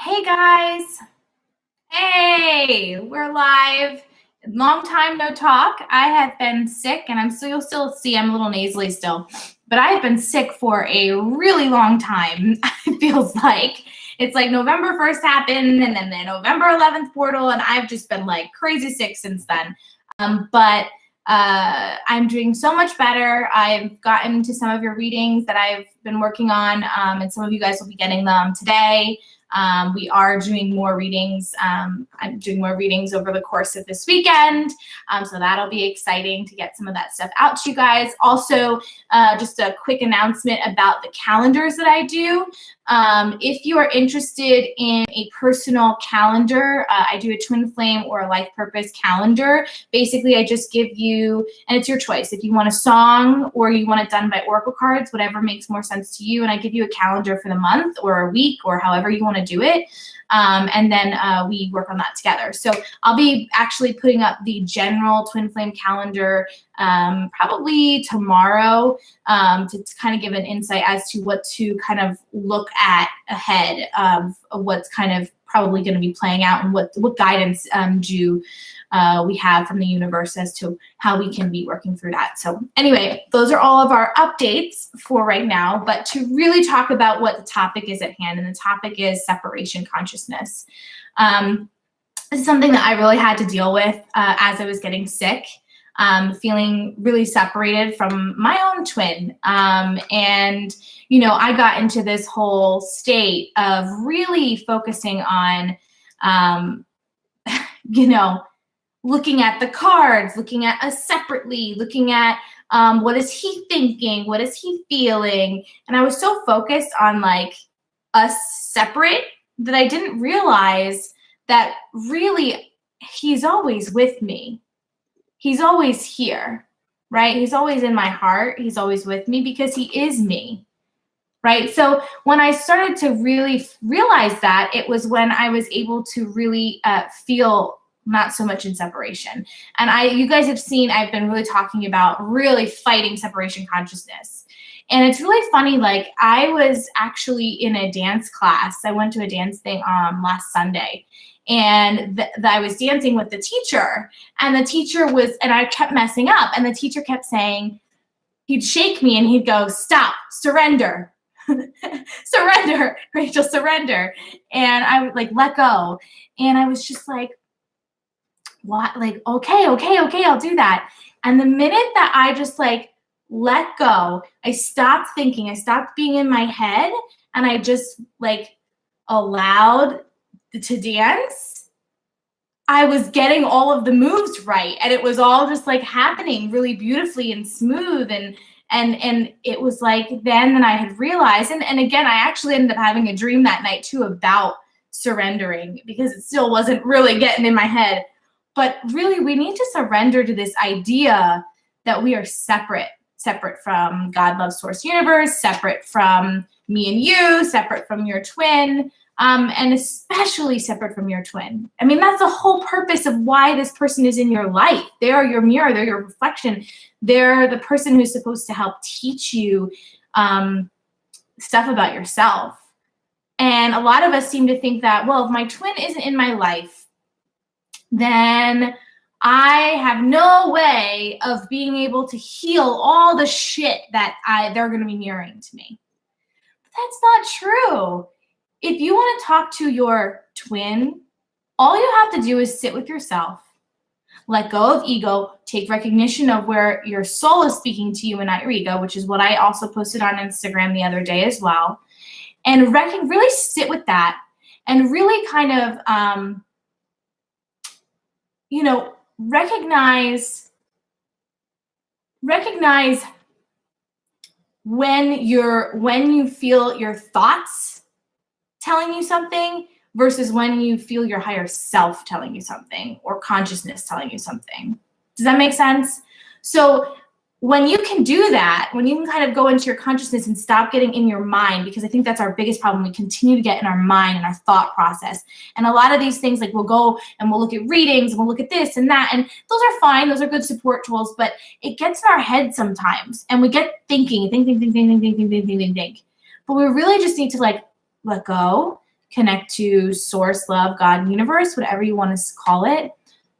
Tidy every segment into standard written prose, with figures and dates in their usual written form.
Hey guys. Hey, we're live. Long time no talk. I have been sick and you'll still see I'm a little nasally still, but I have been sick for a really long time. It feels like it's like November 1st happened and then the November 11th portal, and I've just been like crazy sick since then. But I'm doing so much better. I've gotten to some of your readings that I've been working on, and some of you guys will be getting them today. We are doing more readings. I'm doing more readings over the course of this weekend. So that'll be exciting to get some of that stuff out to you guys. Also, just a quick announcement about the calendars that I do. If you are interested in a personal calendar, I do a twin flame or a life purpose calendar. Basically, I just give you, and it's your choice, if you want a song or you want it done by oracle cards, whatever makes more sense to you. And I give you a calendar for the month or a week or however you want to do it. And then we work on that together. So I'll be actually putting up the general twin flame calendar probably tomorrow to kind of give an insight as to what to kind of look at ahead of what's kind of probably going to be playing out and what guidance we have from the universe as to how we can be working through that. So anyway, those are all of our updates for right now, but to really talk about what the topic is at hand, and the topic is separation consciousness. This is something that I really had to deal with as I was getting sick, feeling really separated from my own twin. And, you know, I got into this whole state of really focusing on, you know, looking at the cards, looking at us separately, looking at what is he thinking, what is he feeling. And I was so focused on like us separate that I didn't realize that really he's always with me. He's always here, right? He's always in my heart. He's always with me because he is me, right? So when I started to really realize that, it was when I was able to really feel not so much in separation. And you guys have seen, I've been really talking about really fighting separation consciousness. And it's really funny, like I was actually in a dance class. I went to a dance thing last Sunday, and I was dancing with the teacher, and the teacher and I kept messing up, and the teacher kept saying, he'd shake me and he'd go, stop, surrender, surrender, Rachel, surrender. And I would like, let go. And I was just like, what? Like, okay, I'll do that. And the minute that I just like let go, I stopped thinking, I stopped being in my head, and I just like allowed to dance. I was getting all of the moves right, and it was all just like happening really beautifully and smooth, and it was like then I had realized, and again, I actually ended up having a dream that night too about surrendering, because it still wasn't really getting in my head. But really, we need to surrender to this idea that we are separate from God, love, source, universe, separate from me and you, separate from your twin, and especially separate from your twin. I mean, that's the whole purpose of why this person is in your life. They are your mirror. They're your reflection. They're the person who's supposed to help teach you stuff about yourself. And a lot of us seem to think that, well, if my twin isn't in my life, then I have no way of being able to heal all the shit that they're going to be mirroring to me. But that's not true. If you want to talk to your twin, all you have to do is sit with yourself, let go of ego, take recognition of where your soul is speaking to you and not your ego, which is what I also posted on Instagram the other day as well, and really sit with that and really kind of you know, recognize when you feel your thoughts telling you something versus when you feel your higher self telling you something, or consciousness telling you something. Does that make sense? So when you can do that, when you can kind of go into your consciousness and stop getting in your mind, because I think that's our biggest problem. We continue to get in our mind and our thought process. And a lot of these things, like we'll go and we'll look at readings and we'll look at this and that. And those are fine. Those are good support tools, but it gets in our head sometimes. And we get thinking. But we really just need to like let go connect to source, love, God, universe, whatever you want to call it,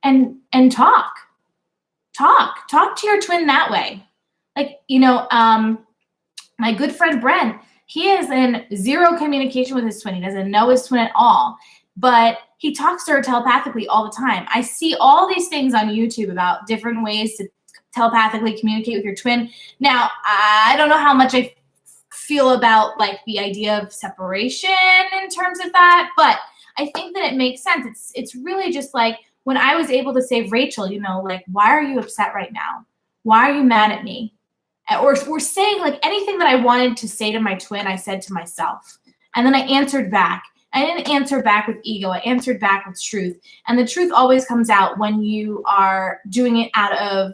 and talk to your twin that way. Like, my good friend Brent, he is in zero communication with his twin. He doesn't know his twin at all, but he talks to her telepathically all the time. I see all these things on YouTube about different ways to telepathically communicate with your twin. Now, I don't know how much I feel about like the idea of separation in terms of that, but I think that it makes sense. It's really just like when I was able to save Rachel, like, why are you upset right now? Why are you mad at me? Or saying like anything that I wanted to say to my twin, I said to myself. And then I answered back. I didn't answer back with ego. I answered back with truth. And the truth always comes out when you are doing it out of,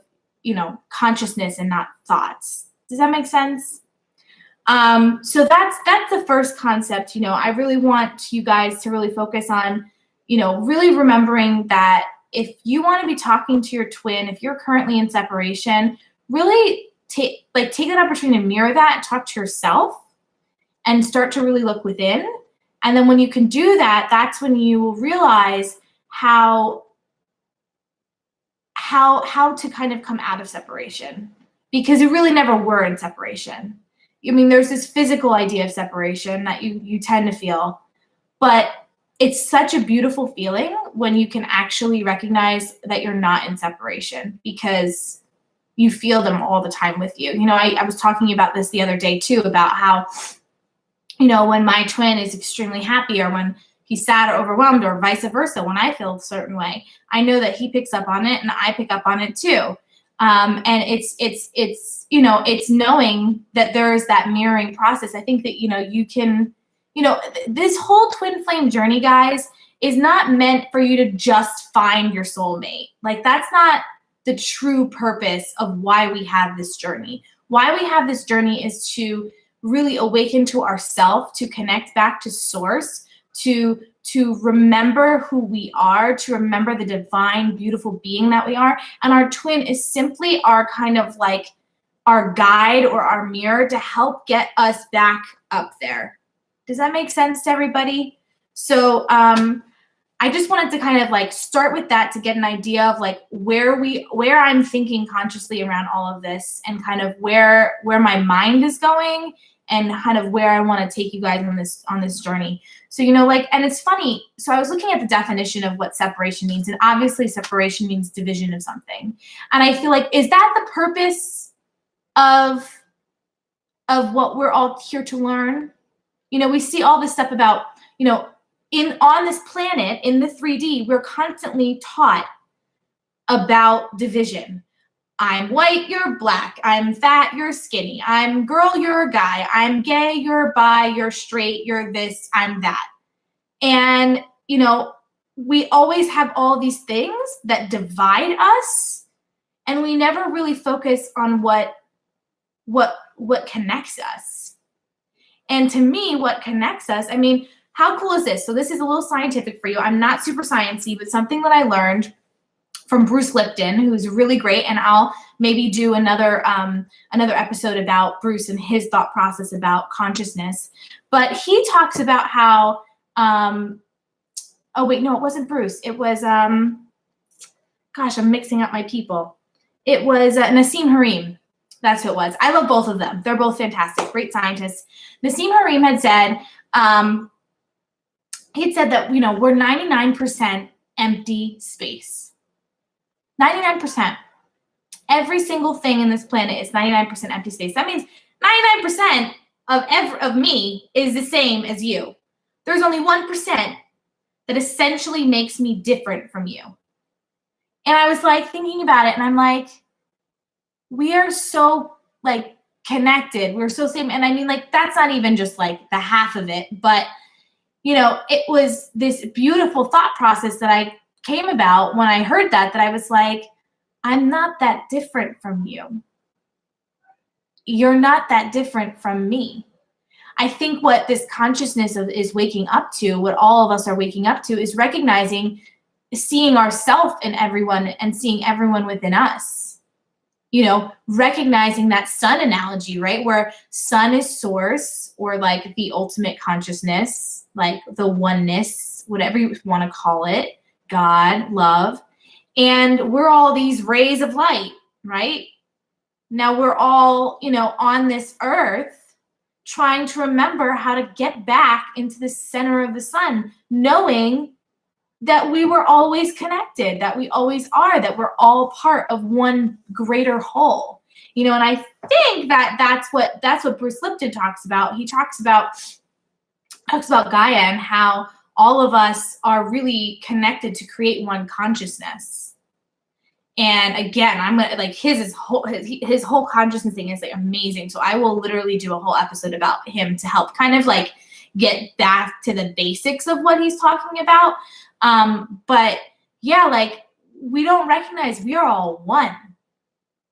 consciousness and not thoughts. Does that make sense? So that's the first concept. I really want you guys to really focus on, really remembering that if you want to be talking to your twin, if you're currently in separation, really take that opportunity to mirror that and talk to yourself and start to really look within. And then when you can do that, that's when you will realize how to kind of come out of separation, because you really never were in separation. I mean, there's this physical idea of separation that you tend to feel, but it's such a beautiful feeling when you can actually recognize that you're not in separation, because you feel them all the time with you. I was talking about this the other day too, about how, when my twin is extremely happy, or when he's sad or overwhelmed, or vice versa, when I feel a certain way, I know that he picks up on it and I pick up on it too. And it's knowing that there's that mirroring process. I think that, you can, this whole twin flame journey, guys, is not meant for you to just find your soulmate. Like, that's not the true purpose of why we have this journey. Why we have this journey is to really awaken to ourself, to connect back to source, to remember who we are, to remember the divine, beautiful being that we are. And our twin is simply our kind of like our guide or our mirror to help get us back up there. Does that make sense to everybody? So I just wanted to kind of like start with that to get an idea of like where I'm thinking consciously around all of this, and kind of where my mind is going, and kind of where I want to take you guys on this journey. So, and it's funny. So I was looking at the definition of what separation means, and obviously separation means division of something. And I feel like, is that the purpose of what we're all here to learn? We see all this stuff about, on this planet, in the 3D, we're constantly taught about division. I'm white, you're black. I'm fat, you're skinny. I'm girl, you're a guy. I'm gay, you're bi, you're straight, you're this, I'm that. And, we always have all these things that divide us, and we never really focus on what connects us. And to me, what connects us, I mean, how cool is this? So this is a little scientific for you. I'm not super sciencey, but something that I learned from Bruce Lipton, who's really great, and I'll maybe do another episode about Bruce and his thought process about consciousness. But he talks about how, oh wait, no, it wasn't Bruce. It was, gosh, I'm mixing up my people. It was Nassim Harim. That's who it was. I love both of them. They're both fantastic, great scientists. Nassim Harim had said, that, we're 99% empty space. 99%. Every single thing in this planet is 99% empty space. That means 99% of me is the same as you. There's only 1% that essentially makes me different from you. And I was like thinking about it, and I'm like, we are so like connected. We're so same. And I mean, like, that's not even just like the half of it, but it was this beautiful thought process that I came about when I heard that I was like, I'm not that different from you. You're not that different from me. I think what this consciousness is waking up to, what all of us are waking up to, is recognizing, seeing ourselves in everyone and seeing everyone within us. recognizing that sun analogy, right? Where sun is source, or like the ultimate consciousness, like the oneness, whatever you want to call it, God, love. And we're all these rays of light, right? Now we're all, on this earth trying to remember how to get back into the center of the sun, knowing that we were always connected, that we always are, that we're all part of one greater whole. And I think that that's what Bruce Lipton talks about. He talks about Gaia and how all of us are really connected to create one consciousness. And again, I'm gonna like his whole consciousness thing is like amazing. So I will literally do a whole episode about him to help kind of like get back to the basics of what he's talking about. But yeah, like we don't recognize we are all one.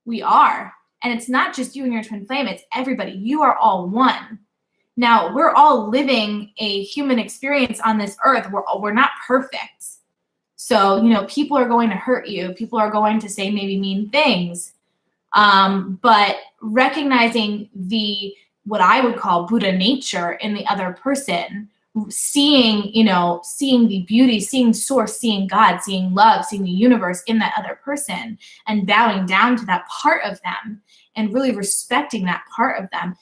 We are. And it's not just you and your twin flame, it's everybody. You are all one. Now, we're all living a human experience on this earth. We're not perfect. So, people are going to hurt you. People are going to say maybe mean things. But recognizing what I would call Buddha nature in the other person, seeing the beauty, seeing source, seeing God, seeing love, seeing the universe in that other person, and bowing down to that part of them and really respecting that part of them.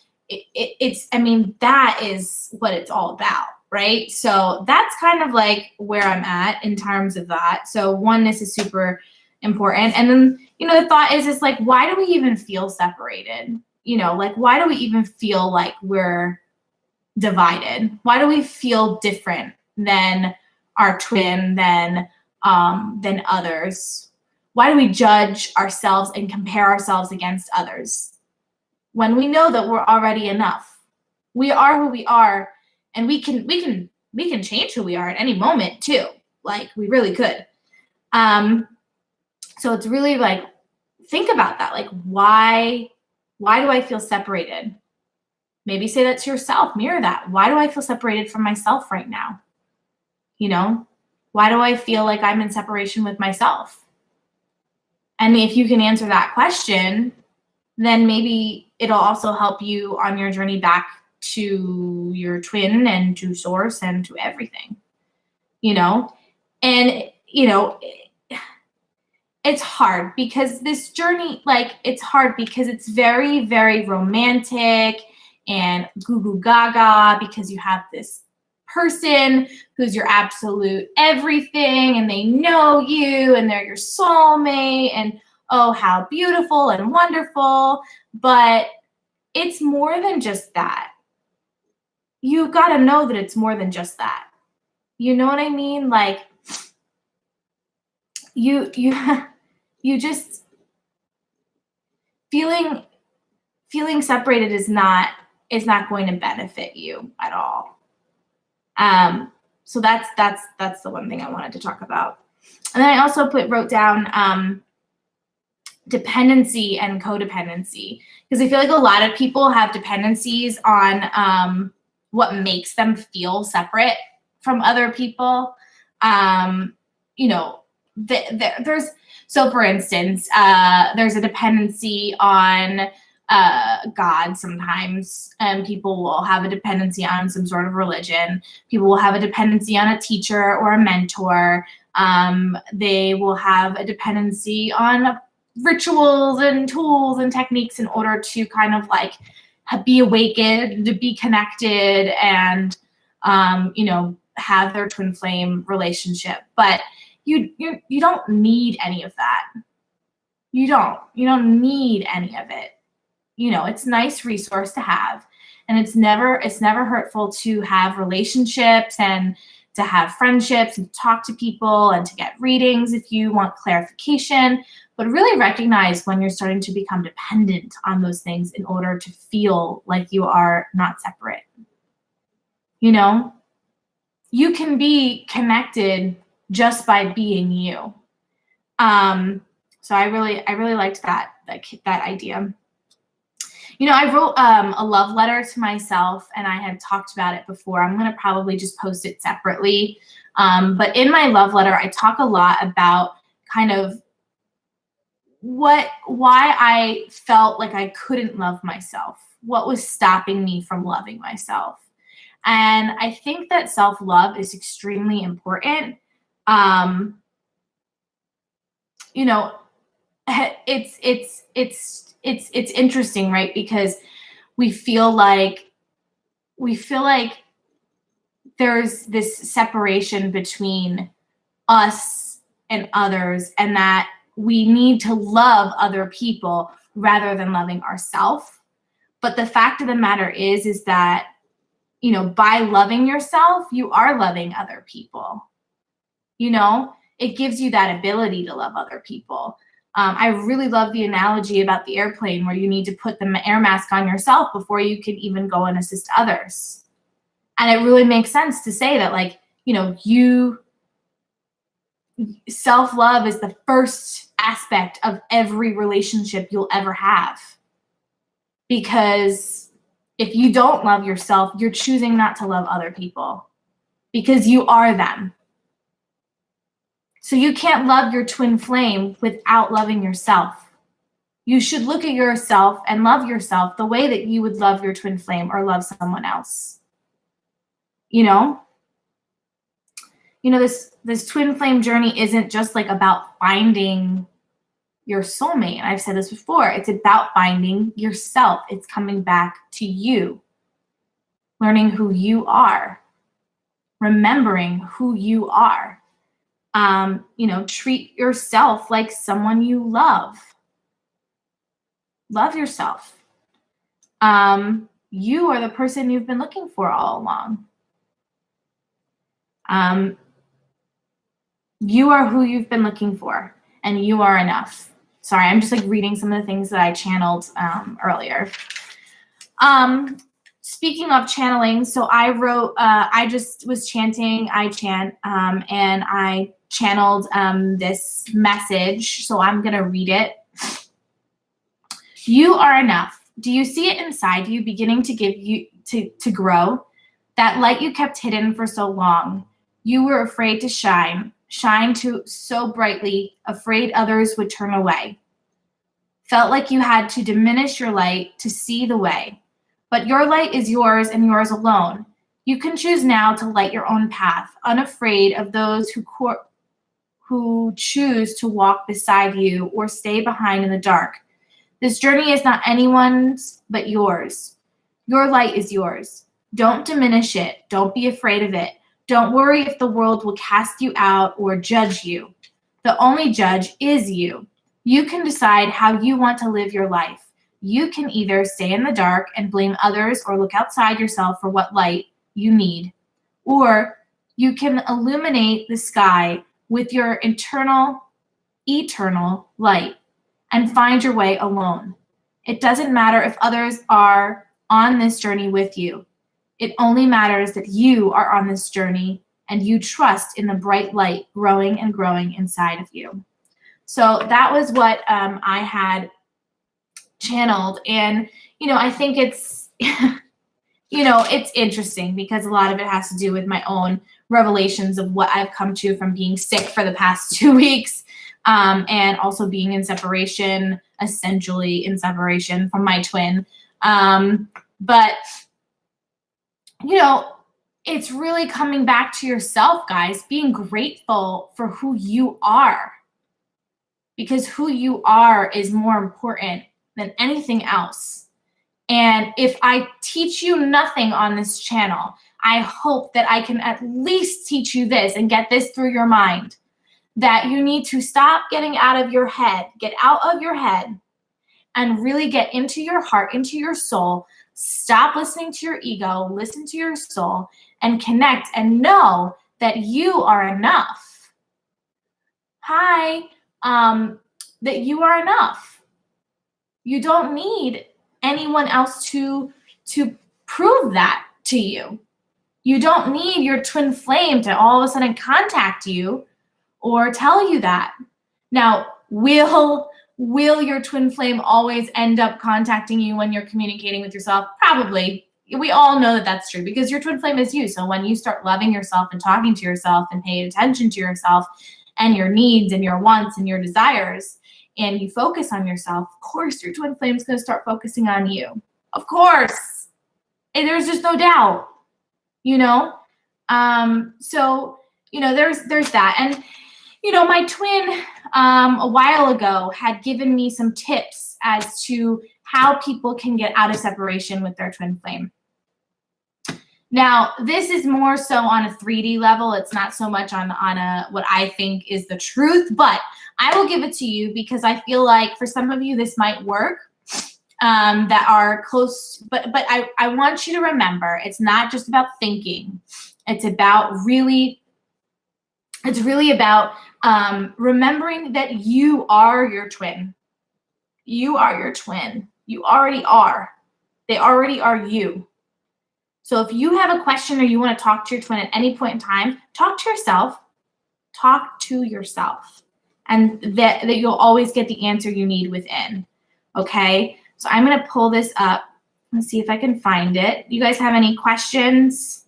That is what it's all about, right? So that's kind of like where I'm at in terms of that. So oneness is super important. And then, the thought is like, why do we even feel separated? Like, why do we even feel like we're divided? Why do we feel different than our twin, than others? Why do we judge ourselves and compare ourselves against others when we know that we're already enough? We are who we are, and we can change who we are at any moment too. Like we really could. So it's really like, think about that. Like, why do I feel separated? Maybe say that to yourself, mirror that. Why do I feel separated from myself right now? Why do I feel like I'm in separation with myself? And if you can answer that question, then maybe it'll also help you on your journey back to your twin and to source and to everything, and, it's hard because this journey, like, it's hard because it's very, very romantic and goo goo gaga, because you have this person who's your absolute everything and they know you and they're your soulmate and oh, how beautiful and wonderful. But it's more than just that. You got to know that it's more than just that. You know what I mean? Like you just feeling separated is not going to benefit you at all. So that's the one thing I wanted to talk about. And then I also wrote down dependency and codependency, because I feel like a lot of people have dependencies on what makes them feel separate from other people. There's, so for instance, there's a dependency on God sometimes, and people will have a dependency on some sort of religion. People will have a dependency on a teacher or a mentor. They will have a dependency on rituals and tools and techniques in order to kind of like be awakened, to be connected, and have their twin flame relationship. But you don't need any of that. You don't need any of it. It's a nice resource to have, and it's never hurtful to have relationships and to have friendships and talk to people and to get readings if you want clarification. But really recognize when you're starting to become dependent on those things in order to feel like you are not separate. You can be connected just by being you. So I really liked that idea. I wrote a love letter to myself, and I had talked about it before. I'm going to probably just post it separately. But in my love letter, I talk a lot about kind of why I felt like I couldn't love myself. What was stopping me from loving myself? And I think that self-love is extremely important. You know, it's interesting, right? Because we feel like there's this separation between us and others, and that we need to love other people rather than loving ourselves. But the fact of the matter is that, you know, by loving yourself, you are loving other people. You know, it gives you that ability to love other people. I really love the analogy about the airplane where you need to put the air mask on yourself before you can even go and assist others. And it really makes sense to say that, like, you know, self-love is the first aspect of every relationship you'll ever have. Because if you don't love yourself, you're choosing not to love other people because you are them. So you can't love your twin flame without loving yourself. You should look at yourself and love yourself the way that you would love your twin flame or love someone else. You know, this twin flame journey isn't just like about finding your soulmate. And I've said this before. It's about finding yourself. It's coming back to you, learning who you are, remembering who you are. You know, treat yourself like someone you love. Love yourself. You are the person you've been looking for all along. You are who you've been looking for, and you are enough. Sorry, I'm just like reading some of the things that I channeled earlier. Speaking of channeling, so I wrote, I just was chanting, I chant, and I channeled this message, so I'm going to read it. You are enough. Do you see it inside you beginning to give you to grow? That light you kept hidden for so long. You were afraid to shine to so brightly, afraid others would turn away. Felt like you had to diminish your light to see the way. But your light is yours and yours alone. You can choose now to light your own path, unafraid of those who choose to walk beside you or stay behind in the dark. This journey is not anyone's but yours. Your light is yours. Don't diminish it. Don't be afraid of it. Don't worry if the world will cast you out or judge you. The only judge is you. You can decide how you want to live your life. You can either stay in the dark and blame others or look outside yourself for what light you need. Or you can illuminate the sky with your eternal light and find your way alone. It doesn't matter if others are on this journey with you. It only matters that you are on this journey and you trust in the bright light growing and growing inside of you. So that was what I had channeled. And, you know, I think it's, you know, it's interesting because a lot of it has to do with my own revelations of what I've come to from being sick for the past 2 weeks, and also being in separation, essentially in separation from my twin. But, you know, it's really coming back to yourself, guys, being grateful for who you are, because who you are is more important than anything else. And if I teach you nothing on this channel, I hope that I can at least teach you this and get this through your mind, that you need to stop getting out of your head, get out of your head and really get into your heart, into your soul. Stop listening to your ego, listen to your soul and connect and know that you are enough. Hi, that you are enough. You don't need anyone else to prove that to you. You don't need your twin flame to all of a sudden contact you or tell you that. Now, will your twin flame always end up contacting you when you're communicating with yourself? Probably. We all know that that's true because your twin flame is you. So when you start loving yourself and talking to yourself and paying attention to yourself and your needs and your wants and your desires, and you focus on yourself, of course your twin flame is going to start focusing on you. Of course. And there's just no doubt, you know? So, you know, there's that. And, you know, my twin a while ago had given me some tips as to how people can get out of separation with their twin flame. Now, this is more so on a 3D level. It's not so much on a what I think is the truth, but I will give it to you because I feel like for some of you this might work that are close. But I want you to remember, it's not just about thinking. It's about really, it's really about remembering that you are your twin. You are your twin. You already are. They already are you. So if you have a question or you want to talk to your twin at any point in time, talk to yourself. Talk to yourself. And that you'll always get the answer you need within. Okay? So I'm going to pull this up. Let's see if I can find it. You guys have any questions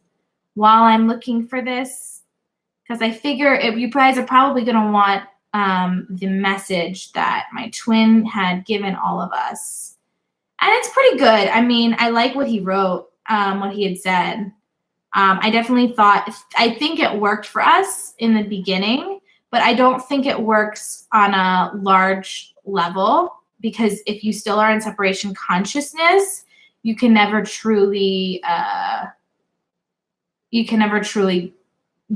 while I'm looking for this? Because I figure you guys are probably going to want the message that my twin had given all of us. And it's pretty good. I mean, I like what he wrote. What he had said. I definitely I think it worked for us in the beginning, but I don't think it works on a large level because if you still are in separation consciousness, you can never truly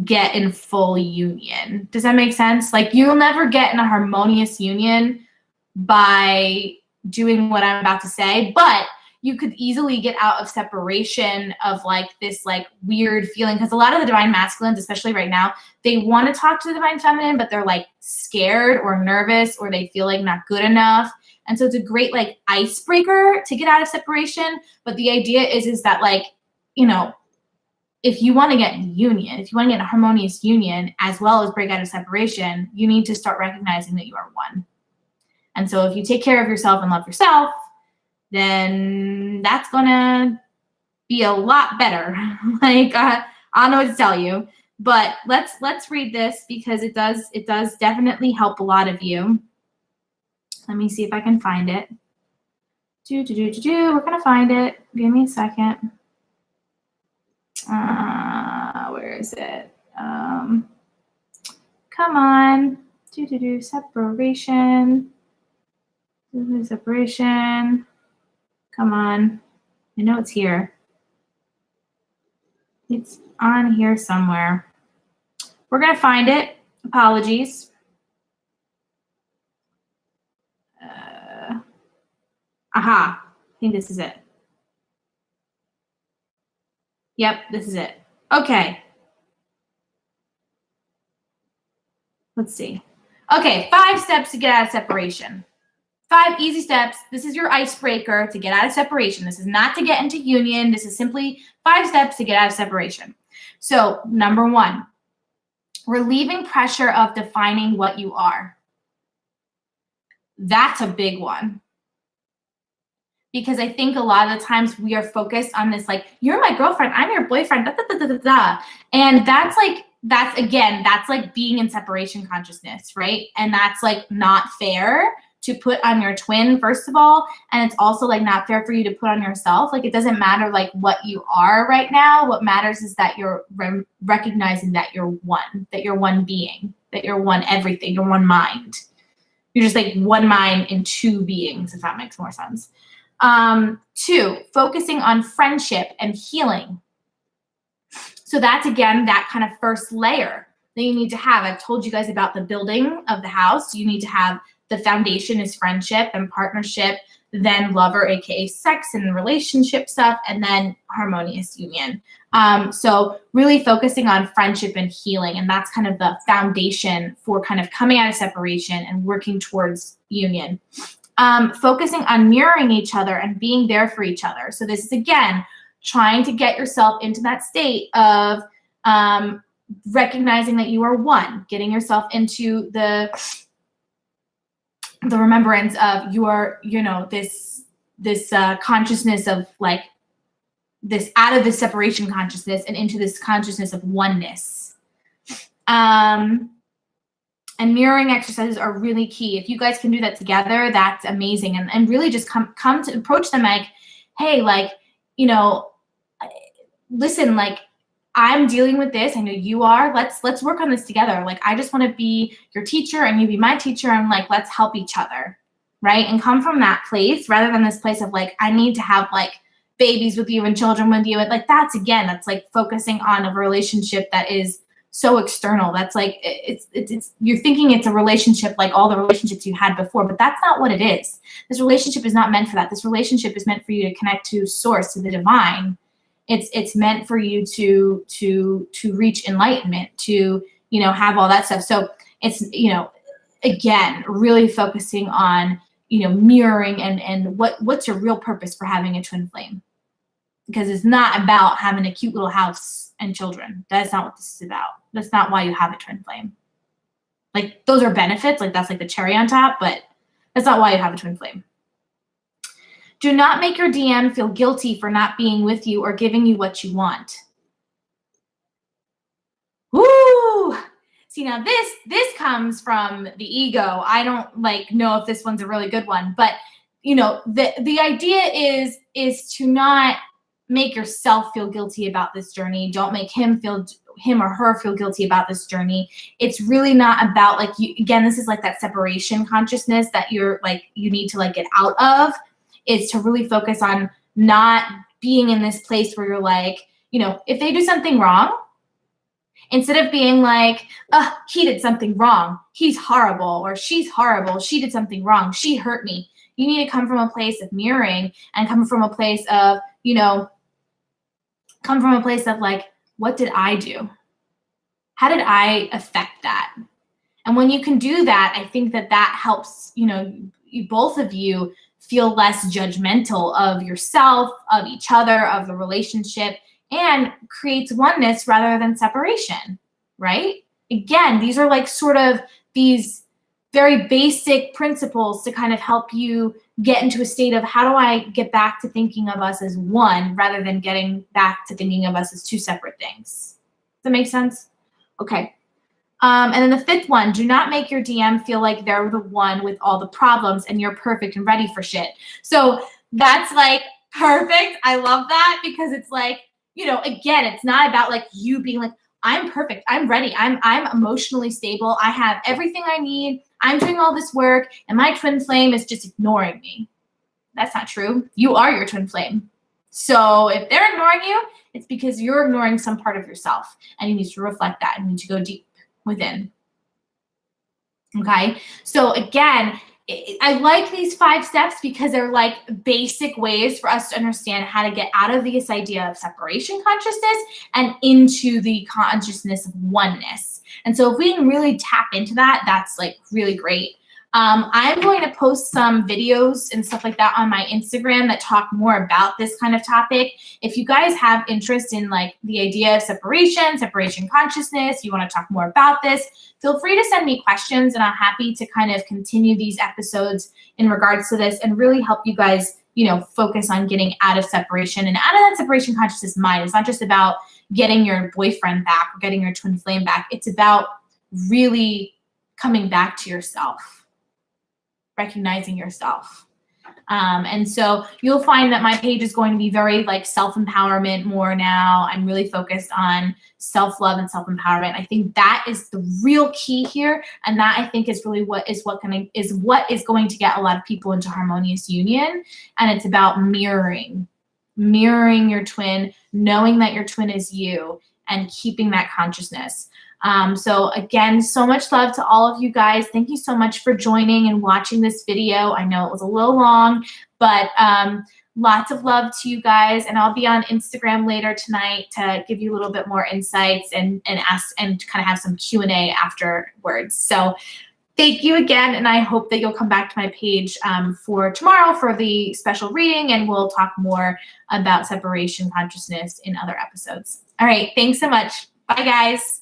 get in full union. Does that make sense? Like you'll never get in a harmonious union by doing what I'm about to say, but you could easily get out of separation of like this like weird feeling because a lot of the divine masculines, especially right now, they want to talk to the divine feminine, but they're like scared or nervous or they feel like not good enough. And so it's a great like icebreaker to get out of separation. But the idea is that like, you know, if you want to get in union, if you want to get in a harmonious union as well as break out of separation, you need to start recognizing that you are one. And so if you take care of yourself and love yourself, then that's gonna be a lot better. Like I don't know what to tell you, but let's read this because it does definitely help a lot of you. Let me see if I can find it. We're gonna find it. Give me a second. Where is it? Come on. Separation. Separation. Come on. I know it's here. It's on here somewhere. We're going to find it. Apologies. Aha. I think this is it. Yep, this is it. Okay. Let's see. Okay, 5 steps to get out of separation. 5 easy steps. This is your icebreaker to get out of separation. This is not to get into union. This is simply 5 steps to get out of separation. So, number 1, relieving pressure of defining what you are. That's a big one. Because I think a lot of the times we are focused on this, like, you're my girlfriend, I'm your boyfriend, da, da, da, da, da, da. And that's like being in separation consciousness, right? And that's like not fair to put on your twin, first of all, and it's also like not fair for you to put on yourself. Like it doesn't matter like what you are right now. What matters is that you're recognizing that you're one being, that you're one everything, you're one mind. You're just like one mind in 2 beings, if that makes more sense. 2, focusing on friendship and healing. So that's, again, that kind of first layer that you need to have. I've told you guys about the building of the house. You need to have the foundation is friendship and partnership, then lover, aka sex and relationship stuff, and then harmonious union. So really focusing on friendship and healing, and that's kind of the foundation for kind of coming out of separation and working towards union. Focusing on mirroring each other and being there for each other. So this is, again, trying to get yourself into that state of recognizing that you are one, getting yourself into the remembrance of your, you know, this consciousness of like this, out of this separation consciousness and into this consciousness of oneness. And mirroring exercises are really key. If you guys can do that together, that's amazing. And really just come to approach them like, hey, like, you know, listen, like, I'm dealing with this. I know you are. Let's work on this together. Like, I just want to be your teacher and you be my teacher. And like, let's help each other, right? And come from that place rather than this place of like, I need to have like babies with you and children with you. And like, that's like focusing on a relationship that is so external. That's like, it's you're thinking it's a relationship like all the relationships you had before, but that's not what it is. This relationship is not meant for that. This relationship is meant for you to connect to source, to the divine. It's meant for you to reach enlightenment, to, you know, have all that stuff. So it's, you know, again, really focusing on, you know, mirroring and what's your real purpose for having a twin flame. Because it's not about having a cute little house and children. That's not what this is about. That's not why you have a twin flame. Like, those are benefits. Like, that's like the cherry on top, but that's not why you have a twin flame. Do not make your DM feel guilty for not being with you or giving you what you want. Woo! See, now this comes from the ego. I don't like know if this one's a really good one, but you know, the idea is to not make yourself feel guilty about this journey. Don't make him or her feel guilty about this journey. It's really not about like you, again, this is like that separation consciousness that you're like, you need to like get out of. Is to really focus on not being in this place where you're like, you know, if they do something wrong, instead of being like, he did something wrong, he's horrible, or she's horrible, she did something wrong, she hurt me. You need to come from a place of mirroring and come from a place of, you know, come from a place of like, what did I do? How did I affect that? And when you can do that, I think that helps, you know, both of you feel less judgmental of yourself, of each other, of the relationship, and creates oneness rather than separation, right? Again, these are like sort of these very basic principles to kind of help you get into a state of how do I get back to thinking of us as one rather than getting back to thinking of us as two separate things. Does that make sense? Okay. And then the fifth one, do not make your DM feel like they're the one with all the problems and you're perfect and ready for shit. So that's like perfect. I love that because it's like, you know, again, it's not about like you being like, I'm perfect. I'm ready. I'm emotionally stable. I have everything I need. I'm doing all this work and my twin flame is just ignoring me. That's not true. You are your twin flame. So if they're ignoring you, it's because you're ignoring some part of yourself and you need to reflect that. You need to go deep within. Okay. So again, I like these 5 steps because they're like basic ways for us to understand how to get out of this idea of separation consciousness and into the consciousness of oneness. And so if we can really tap into that, that's like really great. I'm going to post some videos and stuff like that on my Instagram that talk more about this kind of topic. If you guys have interest in like the idea of separation consciousness, you want to talk more about this, feel free to send me questions and I'm happy to kind of continue these episodes in regards to this and really help you guys, you know, focus on getting out of separation and out of that separation consciousness mind. It's not just about getting your boyfriend back or getting your twin flame back. It's about really coming back to yourself. Recognizing yourself. And so you'll find that my page is going to be very like self-empowerment more now. I'm really focused on self-love and self-empowerment. I think that is the real key here. And that I think is really what is going to get a lot of people into harmonious union. And it's about mirroring your twin, knowing that your twin is you and keeping that consciousness. So again, so much love to all of you guys. Thank you so much for joining and watching this video. I know it was a little long, but lots of love to you guys. And I'll be on Instagram later tonight to give you a little bit more insights and ask and kind of have some Q&A afterwards. So thank you again. And I hope that you'll come back to my page for tomorrow for the special reading, and we'll talk more about separation consciousness in other episodes. All right. Thanks so much. Bye, guys.